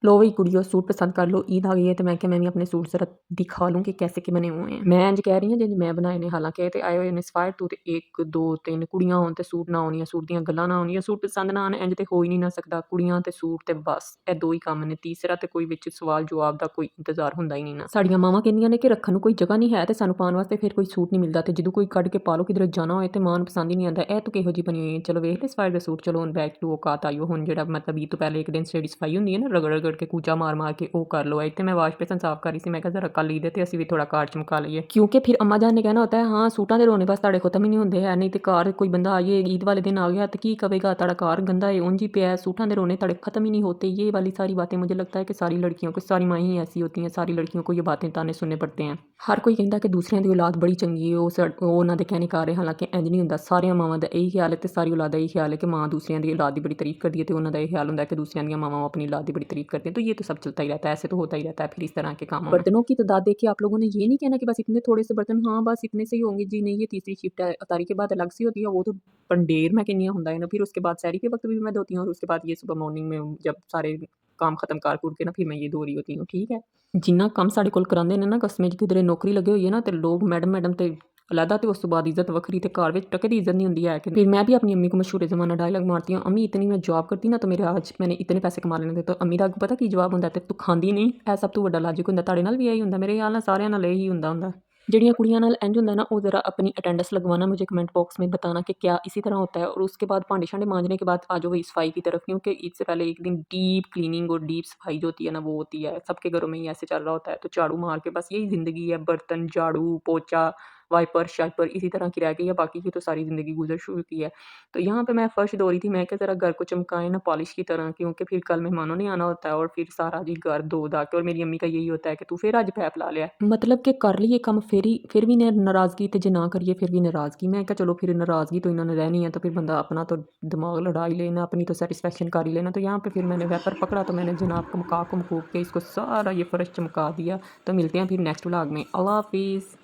लो वही कुड़ियों सूट पसंद कर लो, ईद आ गई है तो मैं क्या मैं भी अपने सूट ज़रा दिखा लूँ कि कैसे के बने हुए हैं। मैं इंज कह रही हां जिंज मैं बनाए ने, हालांकि ये ते आए हुए ने इंस्पायर तू ते 1 2 3 कुड़ियां होण ते सूट ना होणियां, सूट ਦੀਆਂ ਗੱਲਾਂ ਨਾ ਹੋਣੀਆਂ, सूट पसंद ना आन, इंज ते हो ही नहीं ना सकदा। कुड़ियां ते सूट ते बस ਇਹ ਦੋ ਹੀ ਕੰਮ ਨੇ, ਤੀਸਰਾ ਤੇ ਕੋਈ ਵਿੱਚ ਸਵਾਲ ਜਵਾਬ ਦਾ ਕੋਈ ਇੰਤਜ਼ਾਰ ਹੁੰਦਾ ਹੀ ਨਹੀਂ ਨਾ। ਸਾਡੀਆਂ ਮਾਵਾਂ ਕਹਿੰਦੀਆਂ ਨੇ ਕਿ ਰੱਖਣ ਨੂੰ ਕੋਈ ਜਗ੍ਹਾ ਨਹੀਂ ਹੈ ਤੇ ਸਾਨੂੰ ਪਾਉਣ ਵਾਸਤੇ ਫਿਰ ਕੋਈ ਸੂਟ ਨਹੀਂ ਮਿਲਦਾ, ਤੇ ਜਦੋਂ ਕੋਈ ਕੱਢ ਕੇ ਪਾ ਲਓ ਕਿਧਰੇ ਜਾਣਾ ਹੋਏ ਤੇ ਮਾਂ ਨੂੰ ਪਸੰਦ ਹੀ ਨਹੀਂ ਆਉਂਦਾ। ਇਹ ਤੂੰ ਕਿਹੋ ਜਿਹੀ ਬਣੀ ਹੋਈ ਹੈ, ਚਲੋ ਵੇਖ ਲੈ ਸਫਾਇਰ ਦੇ ਸੂਟ, ਚਲੋ ਹੁਣ ਬੈਕ ਟੂ ਔਕਾਤ ਆਇਓ। ਹੁਣ ਜਿਹੜਾ ਮਤਲਬ ਈਦ ਤੋਂ ਪਹਿਲੇ ਇੱਕ ਦਿਨ ਜਿਹੜੀ ਸਫਾਈ ਹੁੰਦੀ ਹੈ ਨਾ, ਰਗੜ ਰਗੜ ਕੇ ਕੂਚਾ ਮਾਰ ਮਾਰ ਕੇ ਉਹ कर लो। ਇੱਥੇ मैं वाश बेसन साफ कर रही थी, मैं कहा जरा कल ईद है ਤੇ ਅਸੀਂ ਵੀ ਥੋੜਾ ਕਾਰ ਚਮਕਾ ਲਈਏ, क्योंकि फिर अम्मा जान ने कहना होता है हाँ सूटां ਦੇ ਰੋਣੇ ਬਸ ਤੁਹਾਡੇ ਖਤਮ ਹੀ ਨਹੀਂ ਹੁੰਦੇ ਹੈ, नहीं ਤੇ ਘਰ ਕੋਈ ਬੰਦਾ आइए ईद वाले दिन आ गया तो की कहेगा ਤੁਹਾਡਾ ਘਰ गंदा है ਉਂਝ ही ਪਿਆ है, सूटां ਦੇ रोने ਤੁਹਾਡੇ खत्म ही नहीं होते। ये वाली सारी बातें मुझे लगता है कि सारी लड़कियों को, सारी माँ ही ऐसी होती हैं, सारी लड़कियों को ये बातें ताने सुनने पड़ते हैं। हर कोई कहता कि दूसरिਆਂ ਦੀ औलाद बड़ी चंगी है, ਉਹ ਉਹਨਾਂ ਦੇ ਕਹਿਣੇ ਕਰ ਰਹੇ, ਹਾਲਾਂਕਿ ਇੰਜ ਨਹੀਂ ਹੁੰਦਾ। ਸਾਰੀਆਂ ਮਾਵਾਂ ਦਾ ਇਹੀ ਖਿਆਲ ਹੈ ਤੇ ਸਾਰੀ ਔਲਾਦ ਦਾ ਇਹੀ ਖਿਆਲ है कि माँ दूसरिਆਂ ਦੀ औलाद ਦੀ बड़ी तारीफ करती है तो ਉਹਨਾਂ ਦਾ ਇਹ ਖਿਆਲ ਹੁੰਦਾ है कि दूसरिਆਂ ਦੀਆਂ ਮਾਵਾਂ अपनी औलाद ਦੀ बड़ी तारीफ करती हैं। तो ये तो सब चलता ही रहता है, ऐसे तो होता ही रहता है फिर इस तरह के कामों में। बर्तनों की तादाद देख के आप लोगों ने ये नहीं कहना कि बस इतने थोड़े से बर्तन, हाँ बस इतने से ही होंगे जी, नहीं ये तीसरी शिफ्ट है, अतारी के बाद अलग सी होती है वो तो पंडेर मैं कहनी होता है ना। फिर उसके बाद सैरी के वक्त भी मैं धोती हूँ और उसके बाद ये सुबह मॉर्निंग में जब सारे काम खत्म कर कुर के ना फिर मैं ये धो रही होती हूँ, ठीक है। जिन्ना कम साढ़े कोल करांदे ने ना कस्में किधरे नौकरी लगे हुई है ना, तो लोग मैडम मैडम ते अलहदा, तो उस तो बाद इज्जत वक्री, तो घर में टके की इज्जत नहीं होती है कि। फिर मैं भी अपनी अम्मी को मशहूर ज़माना डायलॉग मारती हूँ, अम्मी इतनी मैं जॉब करती ना तो मेरे आज मैंने इतने पैसे कमा लेने थे। तो अम्मी का पता की जवाब होंदा, ते तू खांदी नहीं, ਇਹ ਸਭ ਤੋਂ ਵੱਡਾ ਲਾजिक ਹੁੰਦਾ। ਤੁਹਾਡੇ ਨਾਲ ਵੀ ਇਹੀ ਹੁੰਦਾ, ਮੇਰੇ ਖਿਆਲ ਨਾਲ ਸਾਰਿਆਂ ਨਾਲ ਇਹੀ ਹੁੰਦਾ। ਜਿਹੜੀਆਂ ਕੁੜੀਆਂ ਨਾਲ इंज ਹੁੰਦਾ ना, वो ज़रा अपनी अटेंडेंस लगवाना, मुझे कमेंट बॉक्स में बताना कि क्या इसी तरह होता है। और उसके बाद भांडे शांडे मांजने के बाद आ जाओ वही सफाई की तरफ, क्योंकि ईद से पहले एक दिन डीप क्लीनिंग और डीप सफाई जो होती है ना वो होती है। सबके घरों में ही ऐसे चल रहा होता है, तो झाड़ू मार के बस यही ज़िंदगी है, बर्तन झाड़ू पोछा वाइपर शाइपर इसी तरह की रह गई है, बाकी की तो सारी ज़िंदगी गुजर चुकी है। तो यहाँ पे मैं फ़र्श धो रही थी, मैं क्या ज़रा घर को चमकाएँ ना पॉलिश की तरह, क्योंकि फिर कल मेहमानों ने आना होता है और फिर सारा जी घर धो धा के। और मेरी अम्मी का यही होता है कि तू फिर अज पैप ला लिया, मतलब कि कर लिए काम फिर भी नाराज़गी, तो जे ना करिए फिर भी नाराज़गी। मैं क्या चलो फिर नाराज़गी तो इन्होंने रहनी है, तो फिर बंदा अपना तो दिमाग लड़ा ही लेना, अपनी तो सेटिस्फेक्शन कर ही लेना। तो यहाँ पे फिर मैंने वैपर पकड़ा, तो मैंने जनाब को मका के इसको सारा ये फ़र्श चमका दिया। तो मिलते हैं फिर नेक्स्ट व्लॉग में, अल्लाह हाफिज़।